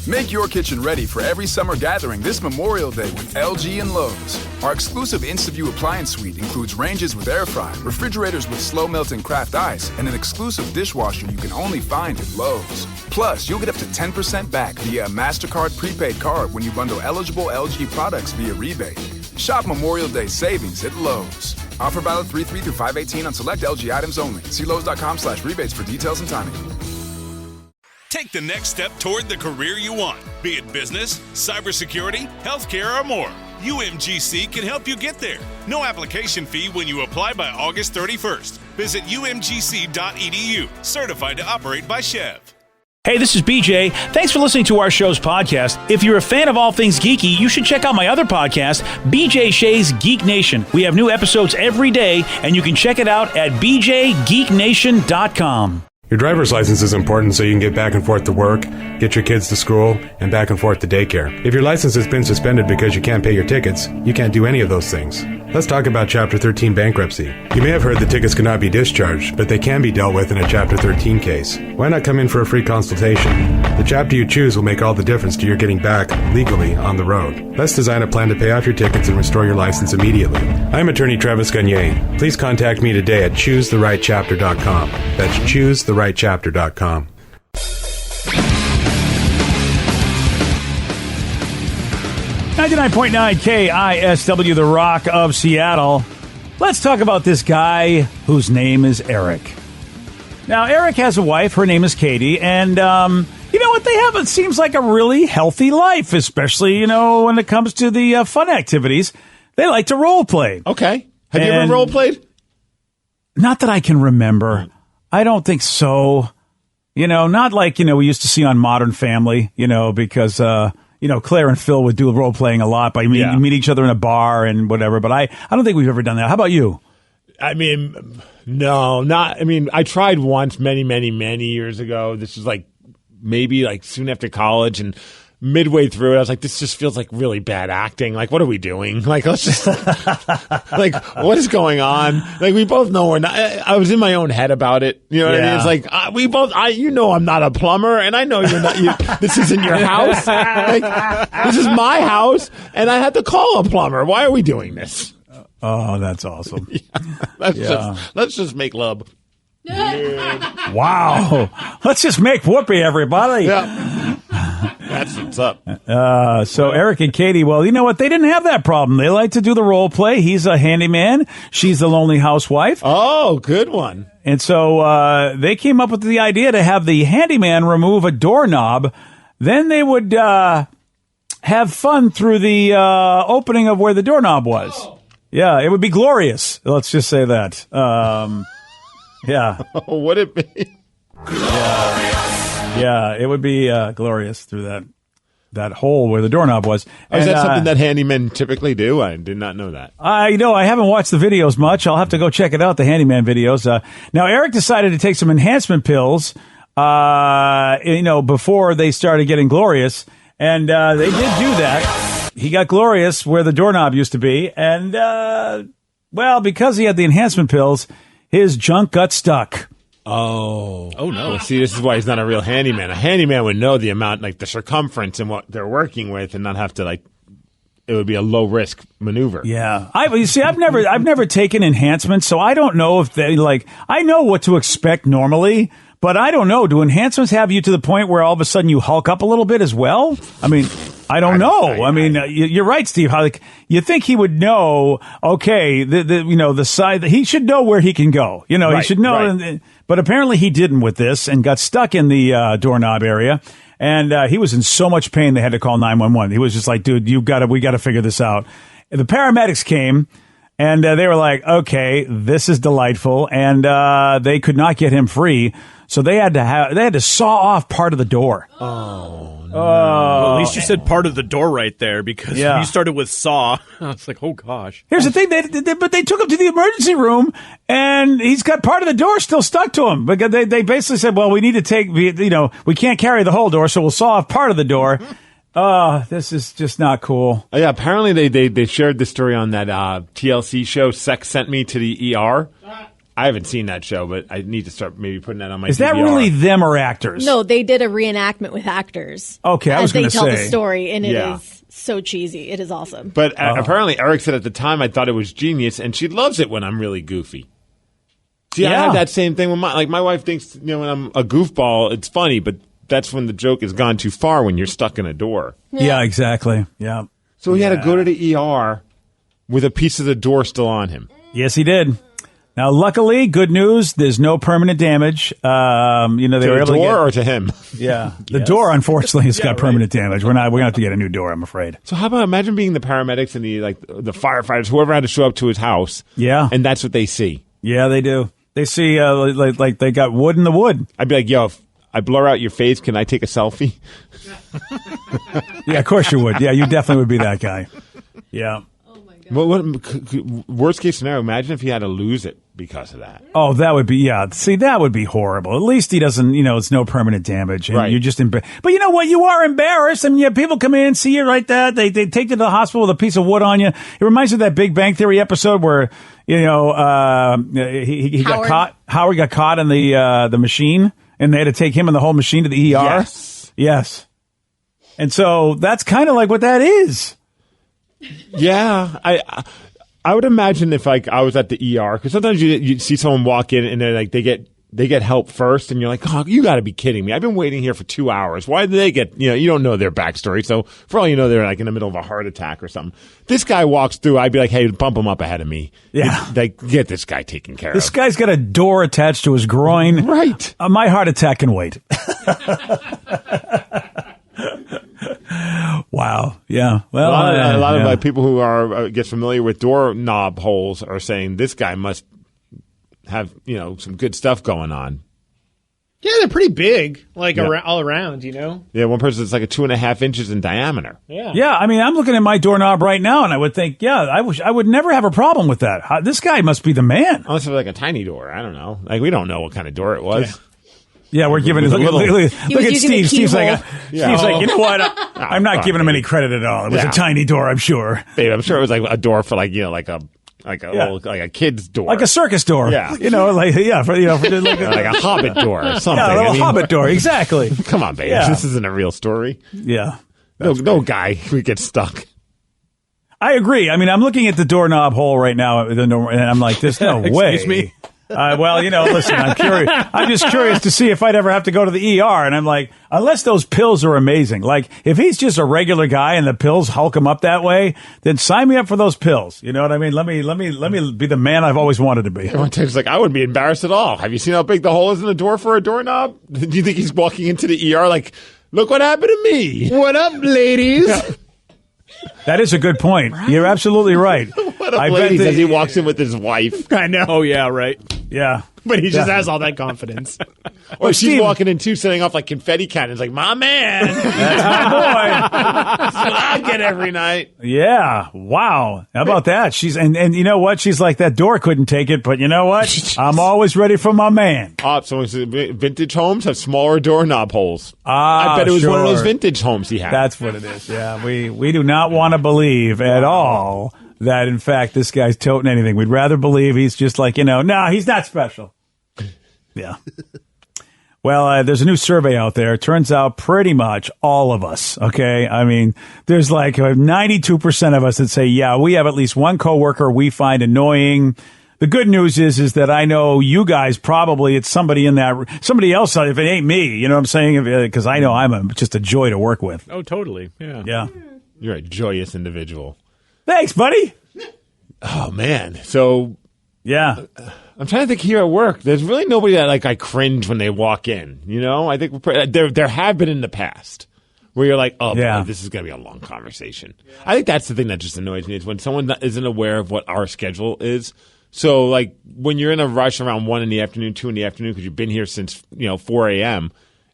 Make your kitchen ready for every summer gathering this Memorial Day with LG and Lowe's. Our exclusive InstaView appliance suite includes ranges with air fry, refrigerators with slow melting craft ice, and an exclusive dishwasher you can only find at Lowe's. Plus, you'll get up to 10% back via a MasterCard prepaid card when you bundle eligible LG products via rebate. Shop Memorial Day savings at Lowe's. Offer valid 3/3 through 5/18 on select LG items only. See Lowe's.com/rebates for details and timing. Take the next step toward the career you want, be it business, cybersecurity, healthcare, or more. UMGC can help you get there. No application fee when you apply by August 31st. Visit umgc.edu, certified to operate by Chev. Hey, this is BJ. Thanks for listening to our show's podcast. If you're a fan of all things geeky, you should check out my other podcast, BJ Shea's Geek Nation. We have new episodes every day, and you can check it out at bjgeeknation.com. Your driver's license is important so you can get back and forth to work, get your kids to school, and back and forth to daycare. If your license has been suspended because you can't pay your tickets, you can't do any of those things. Let's talk about Chapter 13 bankruptcy. You may have heard that tickets cannot be discharged, but they can be dealt with in a Chapter 13 case. Why not come in for a free consultation? The chapter you choose will make all the difference to your getting back legally on the road. Let's design a plan to pay off your tickets and restore your license immediately. I'm attorney Travis Gagne. Please contact me today at choosetherightchapter.com. That's choosetherightchapter.com. .9 KISW, The Rock of Seattle. Let's talk about this guy whose name is Eric. Now, Eric has a wife. Her name is Katie. And, you know what? They have, it seems like, a really healthy life, especially, you know, when it comes to the fun activities. They like to role play. Okay. Have you ever role played? Not that I can remember. I don't think so. You know, not like, you know, we used to see on Modern Family, you know, because, you know, Claire and Phil would do role playing a lot. But you meet each other in a bar and whatever. But I don't think we've ever done that. How about you? I mean, no, not. I mean, I tried once many years ago. This was like maybe like soon after college, and midway through it, I was like, this just feels like really bad acting. Like, what are we doing? Like, let's just like, what is going on? Like, we both know we're not. I was in my own head about it. You know what I mean? It's like we both. You know, I'm not a plumber, and I know you're not. This isn't your house. Like, this is my house, and I had to call a plumber. Why are we doing this? Oh, that's awesome. Let's just make love. Wow. Let's just make whoopee, everybody. Yeah. That's what's up. So Eric and Katie, well, you know what? They didn't have that problem. They like to do the role play. He's a handyman. She's the lonely housewife. Oh, good one. And so they came up with the idea to have the handyman remove a doorknob. Then they would have fun through the opening of where the doorknob was. Oh. Yeah, it would be glorious. Let's just say that. Yeah. Would it be? Yeah, it would be glorious through that hole where the doorknob was. Is that something that handymen typically do? I did not know that. I haven't watched the videos much. I'll have to go check it out, the handyman videos. Now, Eric decided to take some enhancement pills, you know, before they started getting glorious. And they did do that. He got glorious where the doorknob used to be. And, well, because he had the enhancement pills, his junk got stuck. Oh no. Well, see, this is why he's not a real handyman. A handyman would know the amount, like the circumference and what they're working with, and not have to, like, it would be a low risk maneuver. Yeah. You see, I've never taken enhancements, so I don't know if they, like, I know what to expect normally, but I don't know. Do enhancements have you to the point where all of a sudden you hulk up a little bit as well? I mean, I don't know. I mean, you're right, Steve. How, like, you think he would know? Okay, the side that he should know where he can go. You know, he should know. Right. But apparently he didn't with this and got stuck in the doorknob area. And he was in so much pain they had to call 911. He was just like, dude, we got to figure this out. And the paramedics came. And they were like, okay, this is delightful. And they could not get him free. So they had to saw off part of the door. Oh, no. Well, at least you said part of the door right there, because you started with saw. I was like, oh gosh. Here's the thing, but they took him to the emergency room, and he's got part of the door still stuck to him. Because they basically said, well, we need to we can't carry the whole door, so we'll saw off part of the door. This is just not cool. Yeah, apparently they shared the story on that TLC show, Sex Sent Me to the ER. I haven't seen that show, but I need to start maybe putting that on my Is that DVR. really them or actors? No, they did a reenactment with actors. Okay, I was going to say. They tell the story, and it is so cheesy. It is awesome. But apparently Eric said at the time, I thought it was genius, and she loves it when I'm really goofy. See, I have that same thing with my wife thinks, when I'm a goofball, it's funny, but that's when the joke has gone too far when you're stuck in a door. Yeah, exactly. Yeah. So he had to go to the ER with a piece of the door still on him. Yes, he did. Now, luckily, good news. There's no permanent damage. They were able to door or to him? Yeah, the door unfortunately has got permanent damage. We're gonna have to get a new door, I'm afraid. So how about imagine being the paramedics and the firefighters, whoever had to show up to his house. Yeah, and that's what they see. Yeah, they do. They see like they got wood in the wood. I'd be like, yo, if I blur out your face, can I take a selfie? Yeah, of course you would. Yeah, you definitely would be that guy. Yeah. What worst case scenario? Imagine if he had to lose it because of that. Oh, that would be See, that would be horrible. At least he doesn't. It's no permanent damage, and you're just embarrassed. But you know what? You are embarrassed. I mean, people come in, see you like that. They take you to the hospital with a piece of wood on you. It reminds me of that Big Bang Theory episode where he got caught. Howard got caught in the machine, and they had to take him and the whole machine to the ER. Yes. And so that's kind of like what that is. Yeah, I would imagine if I was at the ER, because sometimes you see someone walk in and they're like they get help first, and you're like, oh, you got to be kidding me! I've been waiting here for 2 hours. Why did they get? You don't know their backstory, so for all you know, they're like in the middle of a heart attack or something. This guy walks through, I'd be like, hey, bump him up ahead of me. Yeah, get this guy taken care of. This guy's got a door attached to his groin. Right. My heart attack can wait. Wow. Yeah. Well, a lot of people who are get familiar with doorknob holes are saying this guy must have some good stuff going on. Yeah, they're pretty big, all around. Yeah, one person is like 2.5 inches in diameter. Yeah. I mean, I'm looking at my doorknob right now, and I would think, I would never have a problem with that. This guy must be the man. Unless it was like a tiny door. I don't know. We don't know what kind of door it was. Yeah, we're giving it a little. Look at Steve. Steve's like, you know what? I'm not giving him any credit at all. It was a tiny door, I'm sure. Babe, I'm sure it was like a door for like a kid's door, like a circus door. Yeah, for like a hobbit door or something. Yeah, a little hobbit door. Exactly. Come on, babe. Yeah. This isn't a real story. Yeah. No guy who gets stuck. I agree. I mean, I'm looking at the doorknob hole right now, and I'm like, there's no way. Excuse me. Listen, I'm curious. I'm just curious to see if I'd ever have to go to the ER. And I'm like, unless those pills are amazing. Like, if he's just a regular guy and the pills hulk him up that way, then sign me up for those pills. You know what I mean? Let me be the man I've always wanted to be. Everyone's like, I wouldn't be embarrassed at all. Have you seen how big the hole is in the door for a doorknob? Do you think he's walking into the ER like, look what happened to me? What up, ladies? Yeah. That is a good point. Right? You're absolutely right. What up, ladies, as he walks in with his wife. I know. Oh, yeah, right. Yeah. But he just has all that confidence. Or she's walking in, too, setting off like confetti cannons. Like, my man. That's my boy. That's what I get every night. Yeah. Wow. How about that? And you know what? She's like, that door couldn't take it, but you know what? I'm always ready for my man. So vintage homes have smaller doorknob holes. I bet it was one of those vintage homes he had. That's what it is. Yeah. We do not want to believe at all that, in fact, this guy's toting anything. We'd rather believe he's just like, no, he's not special. Yeah. Well, there's a new survey out there. It turns out pretty much all of us, okay? I mean, there's like 92% of us that say, yeah, we have at least one coworker we find annoying. The good news is that I know you guys probably, it's somebody else, if it ain't me, you know what I'm saying? Because I know I'm just a joy to work with. Oh, totally. Yeah. Yeah. You're a joyous individual. Thanks, buddy. Oh, man. So, yeah. I'm trying to think here at work. There's really nobody that I cringe when they walk in. I think there have been in the past where you're like, oh, boy, this is going to be a long conversation. Yeah. I think that's the thing that just annoys me is when someone isn't aware of what our schedule is. So when you're in a rush around 1 in the afternoon, 2 in the afternoon because you've been here since 4 a.m.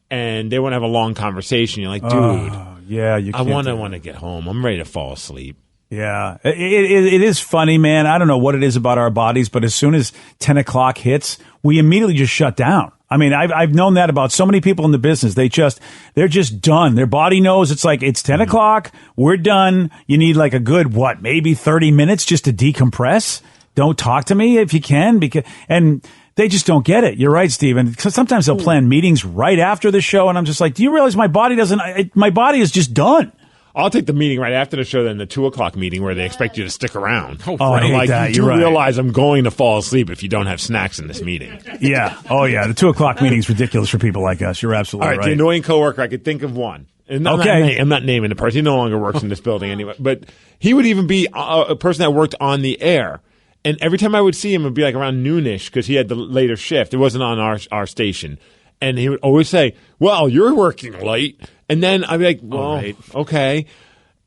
and they want to have a long conversation, you're like, dude, I want to get home. I'm ready to fall asleep. Yeah, it is funny, man. I don't know what it is about our bodies, but as soon as 10 o'clock hits, we immediately just shut down. I mean, I've known that about so many people in the business. They're just done. Their body knows it's 10 o'clock. We're done. You need like a good, maybe 30 minutes just to decompress. don't talk to me if you can, and they just don't get it. You're right, Steven. Sometimes they'll plan meetings right after the show, and I'm just like, do you realize my body is just done? I'll take the meeting right after the show than the 2:00 meeting where they expect you to stick around. I hate that. You You're right. realize I'm going to fall asleep if you don't have snacks in this meeting. Yeah. Oh, yeah. The 2:00 meeting is ridiculous for people like us. You're absolutely All right. The annoying coworker, I could think of one. And I'm not naming the person. He no longer works in this building anyway. But he would even be a person that worked on the air. And every time I would see him, it would be like around noonish because he had the later shift. It wasn't on our station. And he would always say, well, you're working late. And then I'd be like, well, right. Okay.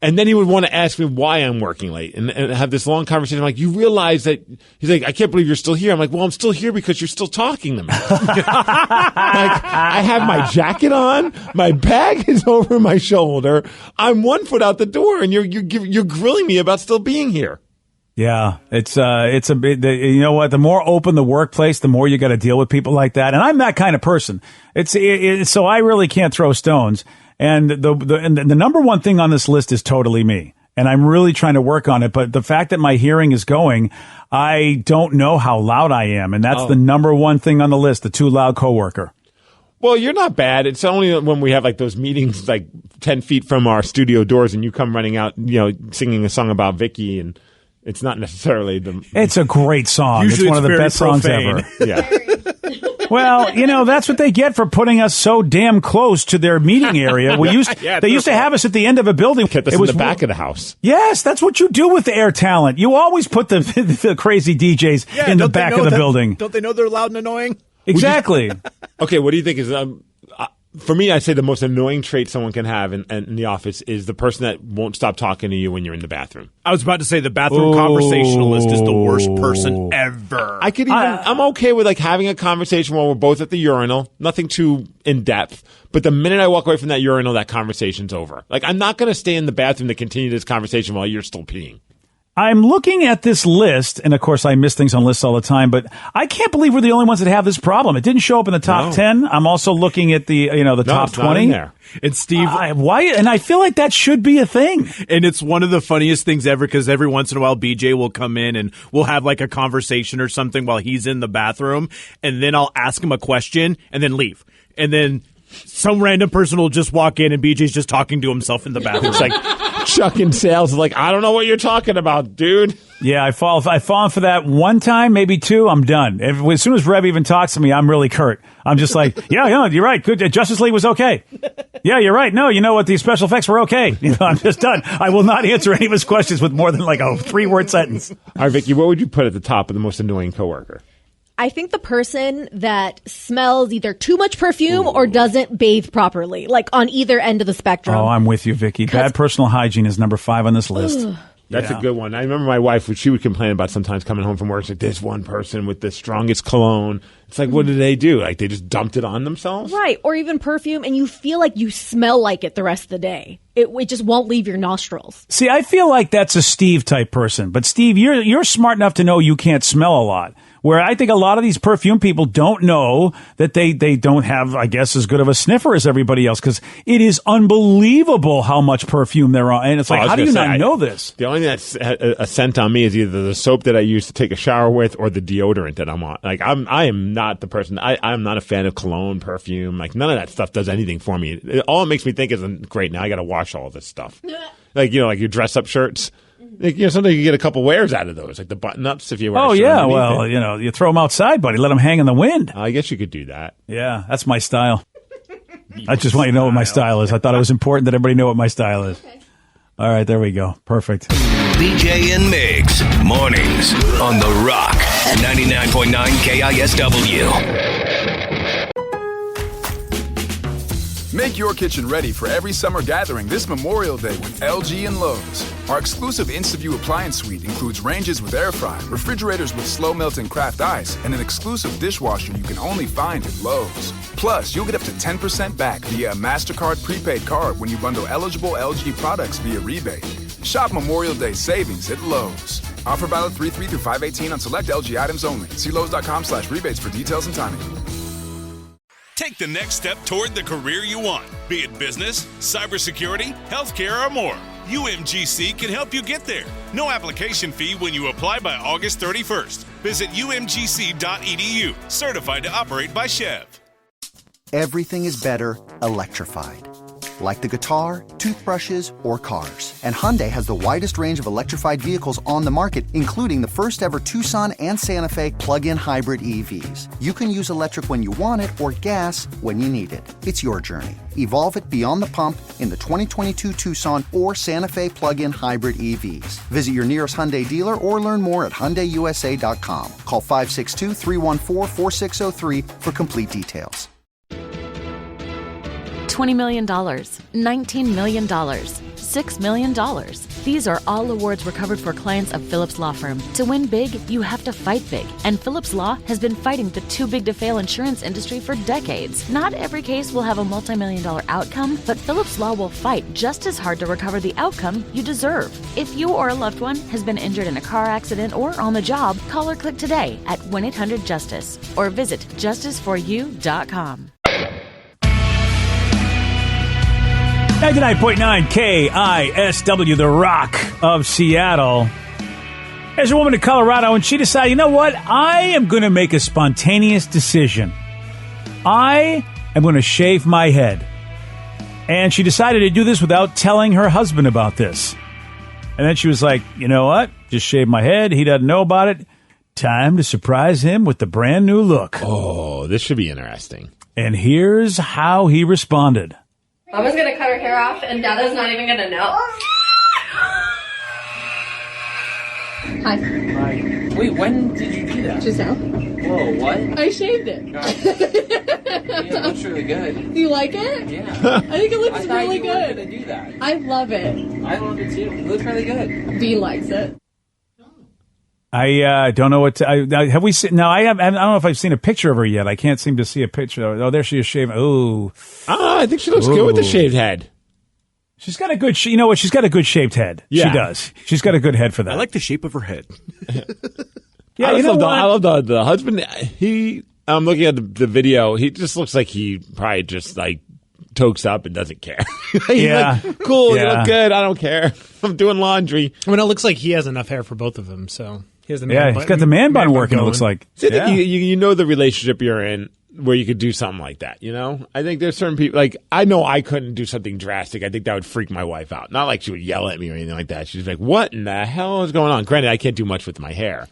And then he would want to ask me why I'm working late and have this long conversation. I'm like, you realize that he's like, I can't believe you're still here. I'm like, well, I'm still here because you're still talking to me. Like, I have my jacket on. My bag is over my shoulder. I'm 1 foot out the door and you're grilling me about still being here. Yeah, it's a bit, you know what, the more open the workplace, the more you got to deal with people like that. And I'm that kind of person. So I really can't throw stones. And the number one thing on this list is totally me. And I'm really trying to work on it. But the fact that my hearing is going, I don't know how loud I am. And that's the number one thing on the list, the too loud coworker. Well, you're not bad. It's only when we have like those meetings like 10 feet from our studio doors and you come running out, singing a song about Vicky, and it's not necessarily It's a great song. Usually it's one of the best profane. songs ever. Yeah. Well, that's what they get for putting us so damn close to their meeting area. They used to have us at the end of a building. Kept us in the back of the house. Yes, that's what you do with the air talent. You always put the crazy DJs in the back of the building. Don't they know they're loud and annoying? Exactly. Okay, what do you think is for me, I say the most annoying trait someone can have in the office is the person that won't stop talking to you when you're in the bathroom. I was about to say the bathroom conversationalist is the worst person ever. I'm okay with like having a conversation while we're both at the urinal, nothing too in depth. But the minute I walk away from that urinal, that conversation's over. Like, I'm not going to stay in the bathroom to continue this conversation while you're still peeing. I'm looking at this list, and of course I miss things on lists all the time, but I can't believe we're the only ones that have this problem. It didn't show up in the top 10. I'm also looking at the top 20. Not in there. And Steve, why? And I feel like that should be a thing. And it's one of the funniest things ever because every once in a while BJ will come in and we'll have like a conversation or something while he's in the bathroom, and then I'll ask him a question and then leave. And then some random person will just walk in and BJ's just talking to himself in the bathroom. It's like chucking sales. Like, I don't know what you're talking about, dude. Yeah, I've fallen for that one time, maybe two. I'm done. As soon as Rev even talks to me, I'm really curt. I'm just like, yeah, you're right. Good. Justice League was okay. Yeah, you're right. No, you know what? The special effects were okay. I'm just done. I will not answer any of his questions with more than like a 3-word sentence. All right, Vicky, what would you put at the top of the most annoying coworker? I think the person that smells either too much perfume or doesn't bathe properly, like on either end of the spectrum. Oh, I'm with you, Vicky. Bad personal hygiene is number 5 on this list. That's a good one. I remember my wife, she would complain about sometimes coming home from work. It's like, this one person with the strongest cologne. It's like, what did they do? Like, they just dumped it on themselves? Right. Or even perfume, and you feel like you smell like it the rest of the day. It just won't leave your nostrils. See, I feel like that's a Steve type person. But Steve, you're smart enough to know you can't smell a lot. Where I think a lot of these perfume people don't know that they don't have, I guess, as good of a sniffer as everybody else, because it is unbelievable how much perfume there are. And it's like, how do you not know this? The only thing that's a scent on me is either the soap that I use to take a shower with or the deodorant that I'm on. Like, I am not the person. I'm not a fan of cologne, perfume. Like, none of that stuff does anything for me. All it makes me think is, great, now I got to wash all of this stuff. Like your dress up shirts. Like, sometimes you get a couple wears out of those, like the button-ups if you wear a shirt underneath it. You throw them outside, buddy. Let them hang in the wind. I guess you could do that. Yeah, that's my style. I just want you to know what my style is. I thought it was important that everybody know what my style is. Okay. All right, there we go. Perfect. BJ and Migs, mornings on The Rock, 99.9 KISW. Make your kitchen ready for every summer gathering this Memorial Day with LG and Lowe's. Our exclusive InstaView appliance suite includes ranges with air fry, refrigerators with slow melting craft ice, and an exclusive dishwasher you can only find at Lowe's. Plus, you'll get up to 10% back via a MasterCard prepaid card when you bundle eligible LG products via rebate. Shop Memorial Day savings at Lowe's. Offer valid 3/3 through 5/18 on select LG items only. See Lowe's.com/rebates for details and timing. Take the next step toward the career you want, be it business, cybersecurity, healthcare, or more. UMGC can help you get there. No application fee when you apply by August 31st. Visit umgc.edu. Certified to operate by Chev. Everything is better electrified. Like the guitar, toothbrushes, or cars. And Hyundai has the widest range of electrified vehicles on the market, including the first ever Tucson and Santa Fe plug-in hybrid EVs. You can use electric when you want it or gas when you need it. It's your journey. Evolve it beyond the pump in the 2022 Tucson or Santa Fe plug-in hybrid EVs. Visit your nearest Hyundai dealer or learn more at HyundaiUSA.com. Call 562-314-4603 for complete details. $20 million, $19 million, $6 million. These are all awards recovered for clients of Phillips Law Firm. To win big, you have to fight big. And Phillips Law has been fighting the too big to fail insurance industry for decades. Not every case will have a multi-million-dollar outcome, but Phillips Law will fight just as hard to recover the outcome you deserve. If you or a loved one has been injured in a car accident or on the job, call or click today at 1-800-JUSTICE or visit justiceforyou.com. 99.9 KISW, the Rock of Seattle. There's a woman in Colorado, and she decided, you know what? I am going to make a spontaneous decision. I am going to shave my head. And she decided to do this without telling her husband about this. And then she was like, you know what? Just shave my head. He doesn't know about it. Time to surprise him with the brand new look. Oh, this should be interesting. And here's how he responded. Mama's gonna cut her hair off, and Dada's not even gonna know. Hi. Hi. Wait, when did you do that? Just now. Whoa, what? I shaved it. Yeah, it looks really good. Do you like it? Yeah. I think it looks I thought really you good. were gonna do that. I love it. I love it too. It looks really good. Bean likes it. I don't know what to, have we seen. No, I don't know if I've seen a picture of her yet. I can't seem to see a picture. Oh, there she is shaving. Ooh. I think she looks good with the shaved head. She's got a good, you know what? She's got a good shaped head. Yeah. She does. She's got a good head for that. I like the shape of her head. Yeah, I love the husband. I'm looking at the video. He just looks like he probably just like tokes up and doesn't care. Yeah. Like, cool. Yeah. You look good. I don't care. I'm doing laundry. I mean, it looks like he has enough hair for both of them, so he has the man Yeah, he's got the man bun working, it looks like. See, I think Yeah. you know the relationship you're in where you could do something like that, you know? I think there's certain people, like, I know I couldn't do something drastic. I think that would freak my wife out. Not like she would yell at me or anything like that. She's like, what in the hell is going on? Granted, I can't do much with my hair.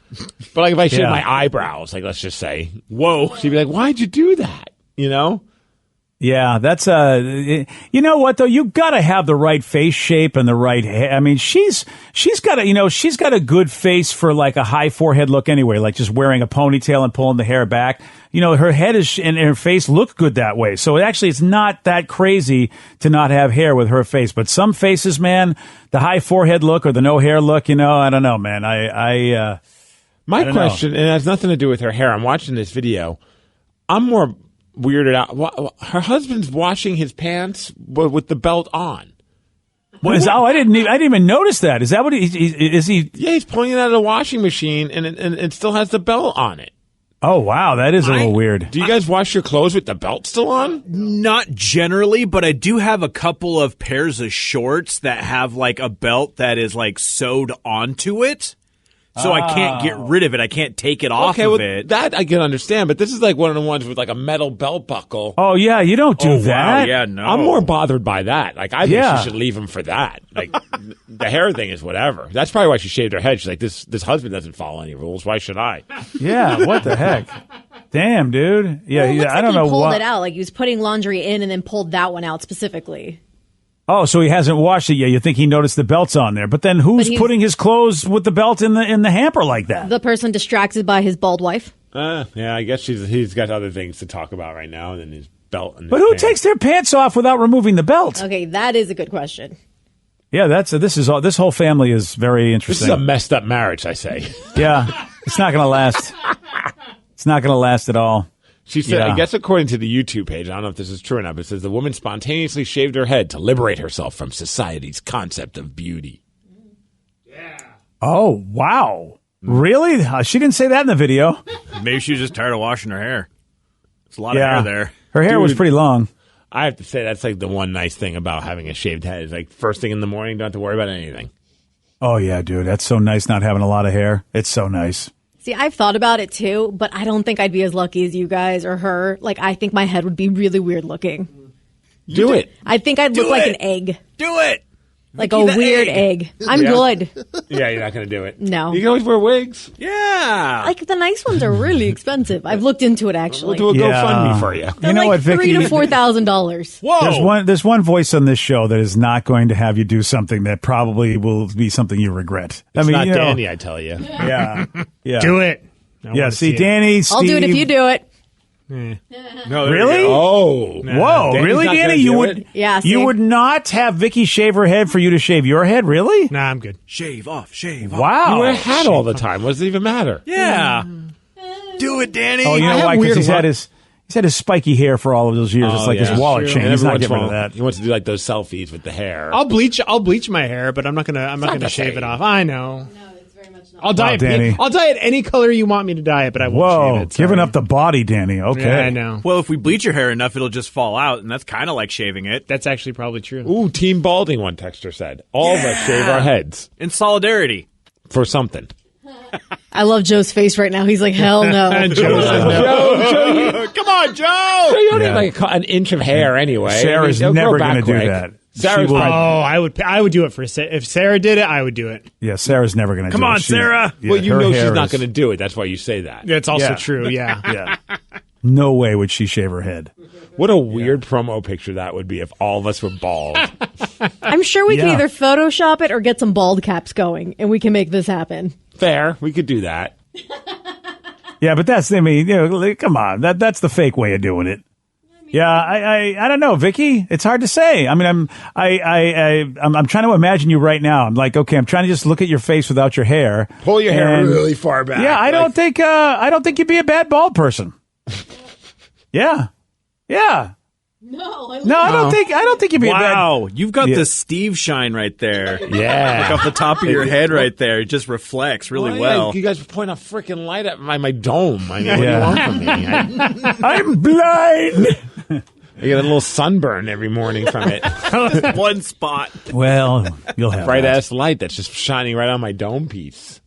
But, like, if I shave my eyebrows, like, let's just say, whoa, she'd be like, why'd you do that? You know? Yeah, that's you know what though, you got to have the right face shape and the right hair. I mean, she's got a good face for like a high forehead look anyway, like just wearing a ponytail and pulling the hair back. You know, her head is and her face look good that way. So actually it's not that crazy to not have hair with her face, but some faces, man, the high forehead look or the no hair look, you know, I don't know, man. My question, and it has nothing to do with her hair. I'm watching this video. I'm more weirded out. Her husband's washing his pants with the belt on. I didn't even notice that. Is that what is he? Yeah, he's pulling it out of the washing machine, and it still has the belt on it. Oh wow, that is a little weird. Do you guys wash your clothes with the belt still on? Not generally, but I do have a couple of pairs of shorts that have like a belt that is like sewed onto it. So I can't get rid of it. I can't take it off of it. That I can understand, but this is like one of the ones with like a metal belt buckle. Oh, yeah, you don't do that. Wow, yeah, no. I'm more bothered by that. Like, I think she should leave him for that. Like, the hair thing is whatever. That's probably why she shaved her head. She's like, this husband doesn't follow any rules. Why should I? Yeah, what the heck? Damn, dude. Yeah, Well, it looks I like don't he know pulled what. it out. Like he was putting laundry in and then pulled that one out specifically. Oh, so he hasn't washed it yet. You think he noticed the belt's on there. But then who's putting his clothes with the belt in the hamper like that? The person distracted by his bald wife. Yeah, I guess he's got other things to talk about right now than his belt. And But who takes their pants off without removing the belt? Okay, that is a good question. Yeah, this whole family is very interesting. This is a messed up marriage, I say. Yeah, it's not going to last. It's not going to last at all. She said, I guess according to the YouTube page, I don't know if this is true or not, but it says the woman spontaneously shaved her head to liberate herself from society's concept of beauty. Yeah. Oh, wow. Really? She didn't say that in the video. Maybe she was just tired of washing her hair. It's a lot of hair there. Her hair was pretty long. I have to say that's like the one nice thing about having a shaved head is like first thing in the morning, don't have to worry about anything. Oh, yeah, dude. That's so nice not having a lot of hair. It's so nice. See, I've thought about it too, but I don't think I'd be as lucky as you guys or her. Like, I think my head would be really weird looking. Do it. I think I'd look like an egg. Do it. Like a weird egg. I'm good. Yeah, you're not going to do it. No. You can always wear wigs. Yeah. Like, the nice ones are really expensive. I've looked into it, actually. We'll do a GoFundMe for you. They're You know like what, Vicky? $3,000 to $4,000. Whoa. There's one voice on this show that is not going to have you do something that probably will be something you regret. It's not you know, Danny, I tell you. Yeah. Yeah. Do it. Yeah, see, Danny, Steve. I'll do it if you do it. No, Really? Oh. Whoa, Danny's really, not Danny? gonna You do would, it? Yeah, see? you would not have Vicky shave her head for you to shave your head, really? Nah, I'm good. Shave off. Shave off. Wow. You wear a hat all the time. What does it even matter? Yeah. Do it, Danny. Oh, you I know have why? Because weird he's had his spiky hair for all of those years. It's like his wallet chain. And He's not every getting rid once of in a while, that. He wants to do like those selfies with the hair. I'll bleach my hair, but I'm not gonna the shave same. it off. I know. No, it's very much not. I'll dye it. Danny. I'll dye it any color you want me to dye it, but I won't Whoa, shave it. giving sorry. up the body, Danny. Okay. Yeah, I know. Well, if we bleach your hair enough, it'll just fall out, and that's kind of like shaving it. That's actually probably true. Ooh, Team Balding, one texter said. All of us shave our heads In solidarity. for something. I love Joe's face right now. He's like, hell no. Joe, Come on, Joe. you don't Yeah. have like an inch of hair anyway. Sarah's It'll grow never back going to do quick. that. Sarah's She will- probably- I would do it for if Sarah did it. I would do it. Yeah, Sarah's never going to do it. Come on, She's- Sarah. yeah, well, you her know she's hair not is- going to do it. That's why you say that. That's also Yeah. true. Yeah. Yeah. No way would she shave her head. What a weird promo picture that would be if all of us were bald. I'm sure we can Yeah. either Photoshop it or get some bald caps going, and we can make this happen. Fair. We could do that. Yeah, but that's, I mean, you know, come on. That's the fake way of doing it. Yeah, I don't know, Vicky. It's hard to say. I mean, I'm trying to imagine you right now. I'm like, okay, I'm trying to just look at your face without your hair. Pull your hair And- really far back. Yeah, I don't think you'd be a bad bald person. Yeah. No, I don't think you'd be a bad. Wow, you've got Yeah. the Steve shine right there. Yeah. Like off the top of your head right there. It just reflects really well. You guys point a freaking light at my dome. I mean, what do you Yeah. want from me? I'm blind. I get a little sunburn every morning from it. One spot. Well, you'll have Bright that. ass light that's just shining right on my dome piece.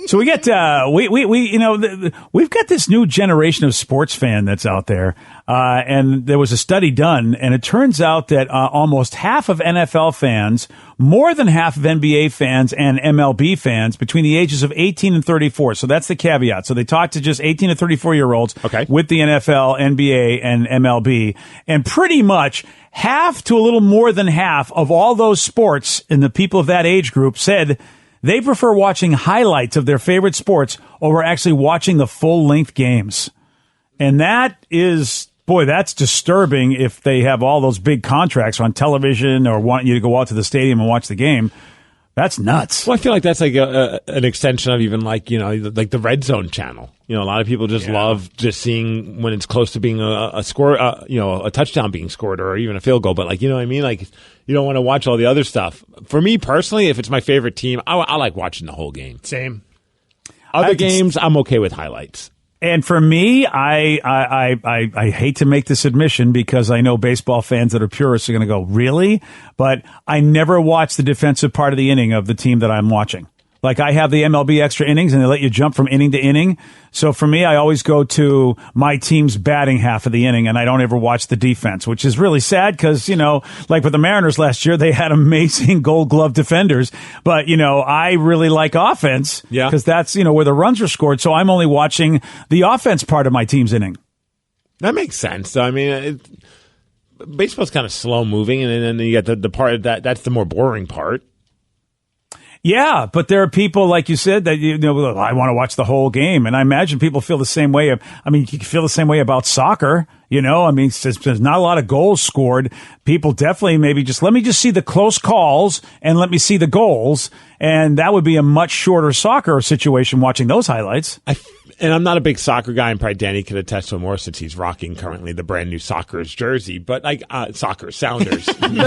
So we get we you know we've got this new generation of sports fan that's out there, and there was a study done, and it turns out that almost half of NFL fans, more than half of NBA fans and MLB fans between the ages of 18 and 34. So that's the caveat. So they talked to just 18 to 34-year-olds with the NFL, NBA, and MLB, and pretty much half to a little more than half of all those sports and the people of that age group said they prefer watching highlights of their favorite sports over actually watching the full-length games. And that is, boy, that's disturbing if they have all those big contracts on television or want you to go out to the stadium and watch the game. That's nuts. Well, I feel like that's like an extension of even like, you know, like the Red Zone channel. You know, a lot of people just love just seeing when it's close to being a score, you know, a touchdown being scored or even a field goal. But like, you know what I mean? Like, you don't want to watch all the other stuff. For me personally, if it's my favorite team, I like watching the whole game. Same. Other games, I'm okay with highlights. And for me, I hate to make this admission because I know baseball fans that are purists are going to go, really? But I never watch the defensive part of the inning of the team that I'm watching. Like I have the MLB extra innings and they let you jump from inning to inning. So for me, I always go to my team's batting half of the inning and I don't ever watch the defense, which is really sad because, you know, like with the Mariners last year, they had amazing Gold Glove defenders. But, you know, I really like offense because that's, you know, where the runs are scored. So I'm only watching the offense part of my team's inning. That makes sense. So, I mean, baseball's kind of slow moving and then you get the part that's the more boring part. Yeah, but there are people, like you said, that you know, I want to watch the whole game. And I imagine people feel the same way. I mean, you feel the same way about soccer. You know, I mean, since there's not a lot of goals scored, people definitely maybe just let me just see the close calls and let me see the goals. And that would be a much shorter soccer situation watching those highlights. And I'm not a big soccer guy, and probably Danny could attest to more since he's rocking currently the brand new Sockers jersey. But like Sounders, The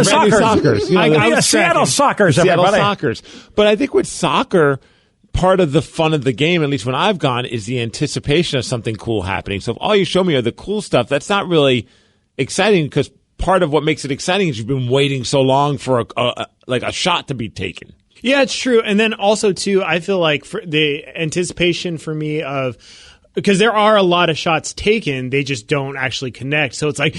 Sockers. You know, Seattle Sockers, Seattle everybody. Sockers. But I think with soccer, part of the fun of the game, at least when I've gone, is the anticipation of something cool happening. So if all you show me are the cool stuff, that's not really exciting, because part of what makes it exciting is you've been waiting so long for a shot to be taken. Yeah, it's true. And then also, too, I feel like for the anticipation for me of – because there are a lot of shots taken, they just don't actually connect. So it's like,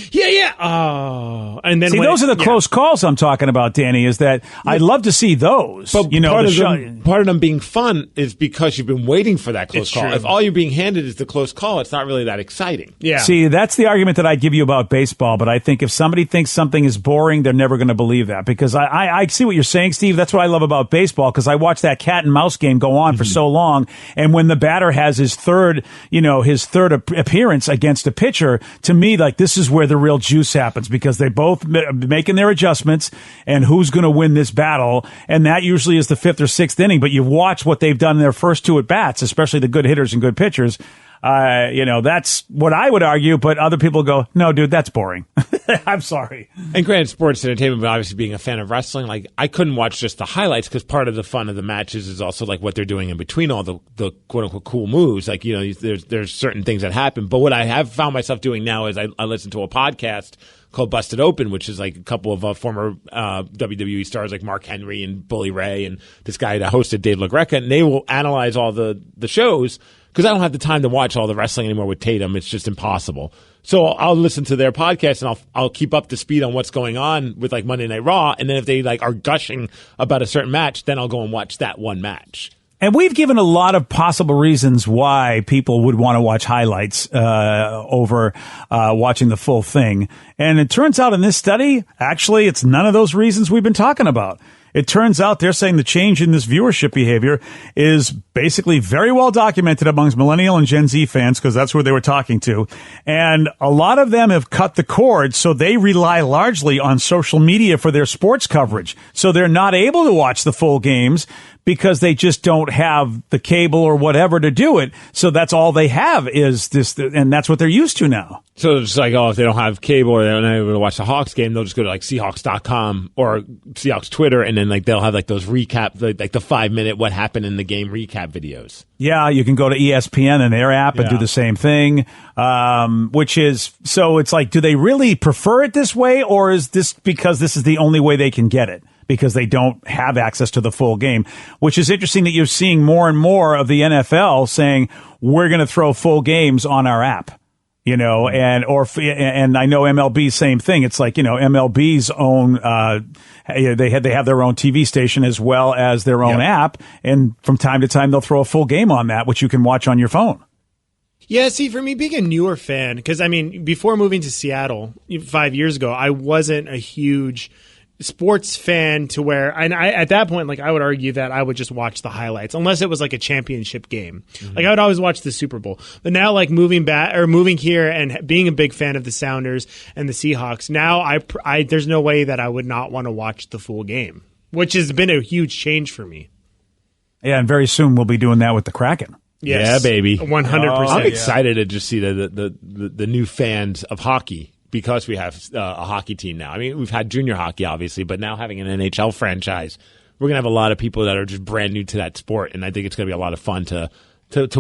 oh. And then those are the close calls I'm talking about, Danny, is that I'd love to see those. But part of them being fun is because you've been waiting for that close call. True. If all you're being handed is the close call, it's not really that exciting. Yeah. See, that's the argument that I'd give you about baseball, but I think if somebody thinks something is boring, they're never going to believe that, because I see what you're saying, Steve. That's what I love about baseball, because I watched that cat and mouse game go on for so long, and when the batter has his third appearance against a pitcher, to me, like, this is where the real juice happens, because they both making their adjustments, and who's going to win this battle, and that usually is the fifth or sixth inning. But you watch what they've done in their first two at bats, especially the good hitters and good pitchers. That's what I would argue, but other people go, no, dude, that's boring. I'm sorry. And granted, sports entertainment, but obviously being a fan of wrestling, like, I couldn't watch just the highlights, because part of the fun of the matches is also like what they're doing in between all the quote unquote cool moves. Like, there's certain things that happen. But what I have found myself doing now is I listen to a podcast called Busted Open, which is like a couple of former WWE stars like Mark Henry and Bully Ray and this guy that hosted, Dave LaGreca, and they will analyze all the shows, because I don't have the time to watch all the wrestling anymore with Tatum. It's just impossible. So I'll listen to their podcast, and I'll keep up to speed on what's going on with, like, Monday Night Raw, and then if they are gushing about a certain match, then I'll go and watch that one match. And we've given a lot of possible reasons why people would want to watch highlights over watching the full thing. And it turns out in this study, actually, it's none of those reasons we've been talking about. It turns out they're saying the change in this viewership behavior is basically very well documented amongst millennial and Gen Z fans, because that's who they were talking to. And a lot of them have cut the cord, so they rely largely on social media for their sports coverage. So they're not able to watch the full games because they just don't have the cable or whatever to do it. So that's all they have is this, and that's what they're used to now. So it's like, if they don't have cable or they're not able to watch the Hawks game, they'll just go to like Seahawks.com or Seahawks Twitter, and then like they'll have like those recap, like the 5-minute what happened in the game recap videos. Yeah, you can go to ESPN and their app and do the same thing, which is, so it's like, do they really prefer it this way, or is this because this is the only way they can get it? Because they don't have access to the full game, which is interesting that you're seeing more and more of the NFL saying, we're going to throw full games on our app, and I know MLB, same thing. It's like, MLB's own, they have their own TV station as well as their own app. And from time to time, they'll throw a full game on that, which you can watch on your phone. Yeah, see, for me, being a newer fan, because, I mean, before moving to Seattle 5 years ago, I wasn't a huge sports fan to where, and I at that point, like, I would argue that I would just watch the highlights unless it was like a championship game. Mm-hmm. Like, I would always watch the Super Bowl. But now, like, moving here and being a big fan of the Sounders and the Seahawks, now I there's no way that I would not want to watch the full game, which has been a huge change for me. Yeah, and very soon we'll be doing that with the Kraken. Yes. Yeah, baby, 100%. I'm excited to just see the new fans of hockey, because we have a hockey team now. I mean, we've had junior hockey, obviously, but now having an NHL franchise, we're going to have a lot of people that are just brand new to that sport, and I think it's going to be a lot of fun to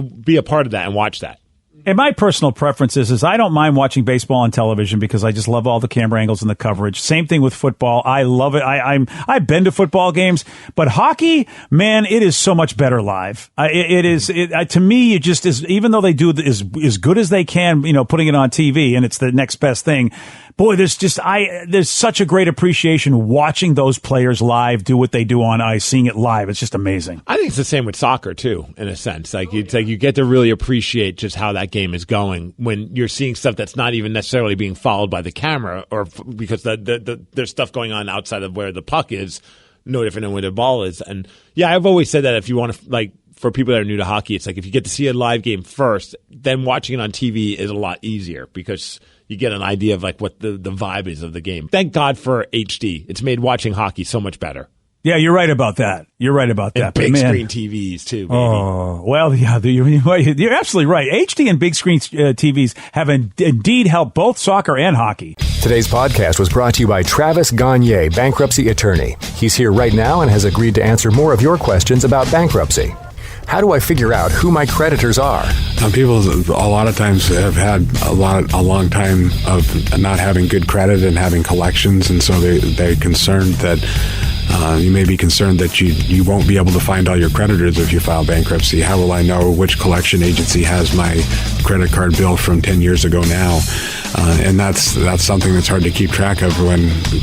be a part of that and watch that. And my personal preference is I don't mind watching baseball on television because I just love all the camera angles and the coverage. Same thing with football. I love it. I've been to football games, but hockey, man, it is so much better live. To me, it just is, even though they do as good as they can, putting it on TV, and it's the next best thing. Boy, there's such a great appreciation watching those players live do what they do on ice, seeing it live. It's just amazing. I think it's the same with soccer too, in a sense. Like, it's like you get to really appreciate just how that game is going when you're seeing stuff that's not even necessarily being followed by the camera, or because there's stuff going on outside of where the puck is, no different than where the ball is. And yeah, I've always said that if you want to, like, for people that are new to hockey, it's like if you get to see a live game first, then watching it on TV is a lot easier because you get an idea of like what the vibe is of the game. Thank God for HD. It's made watching hockey so much better. Yeah, you're right about that. And big screen TVs too, baby. Oh, well, yeah, you're absolutely right. HD and big screen TVs have indeed helped both soccer and hockey. Today's podcast was brought to you by Travis Gagne, bankruptcy attorney. He's here right now and has agreed to answer more of your questions about bankruptcy. How do I figure out who my creditors are? People a lot of times have had a long time of not having good credit and having collections, and so they're concerned that you may be concerned that you won't be able to find all your creditors if you file bankruptcy. How will I know which collection agency has my credit card bill from 10 years ago now? And that's something that's hard to keep track of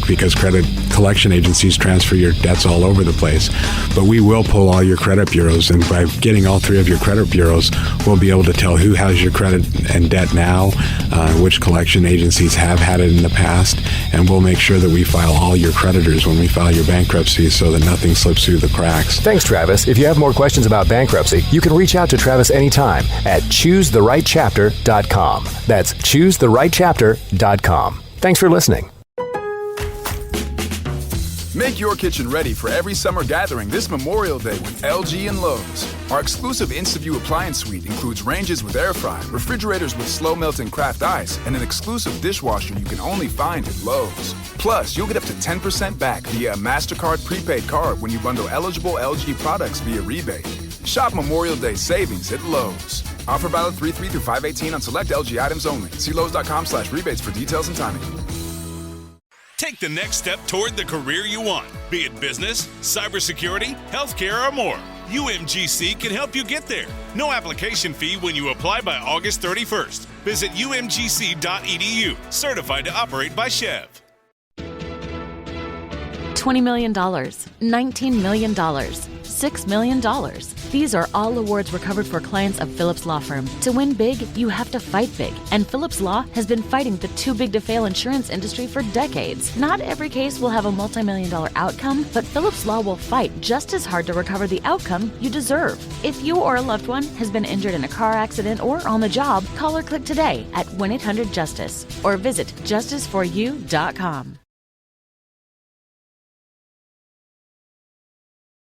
because credit collection agencies transfer your debts all over the place. But we will pull all your credit bureaus, and by getting all three of your credit bureaus, we'll be able to tell who has your credit and debt now, which collection agencies have had it in the past, and we'll make sure that we file all your creditors when we file your bankruptcy so that nothing slips through the cracks. Thanks, Travis. If you have more questions about bankruptcy, you can reach out to Travis anytime at ChooseTheRightChapter.com. That's ChooseTheRightChapter.com. Thanks for listening. Make your kitchen ready for every summer gathering this Memorial Day with LG and Lowe's. Our exclusive InstaView appliance suite includes ranges with air fry, refrigerators with slow melting craft ice, and an exclusive dishwasher you can only find at Lowe's. Plus, you'll get up to 10% back via a MasterCard prepaid card when you bundle eligible LG products via rebate. Shop Memorial Day savings at Lowe's. Offer valid 3/3 through 5/18 on select LG items only. See Lowe's.com/rebates for details and timing. Take the next step toward the career you want, be it business, cybersecurity, healthcare, or more. UMGC can help you get there. No application fee when you apply by August 31st. Visit umgc.edu, certified to operate by Chev. $20 million, $19 million, $6 million. These are all awards recovered for clients of Phillips Law Firm. To win big, you have to fight big. And Phillips Law has been fighting the too-big-to-fail insurance industry for decades. Not every case will have a multi-million-dollar outcome, but Phillips Law will fight just as hard to recover the outcome you deserve. If you or a loved one has been injured in a car accident or on the job, call or click today at 1-800-JUSTICE or visit justiceforyou.com.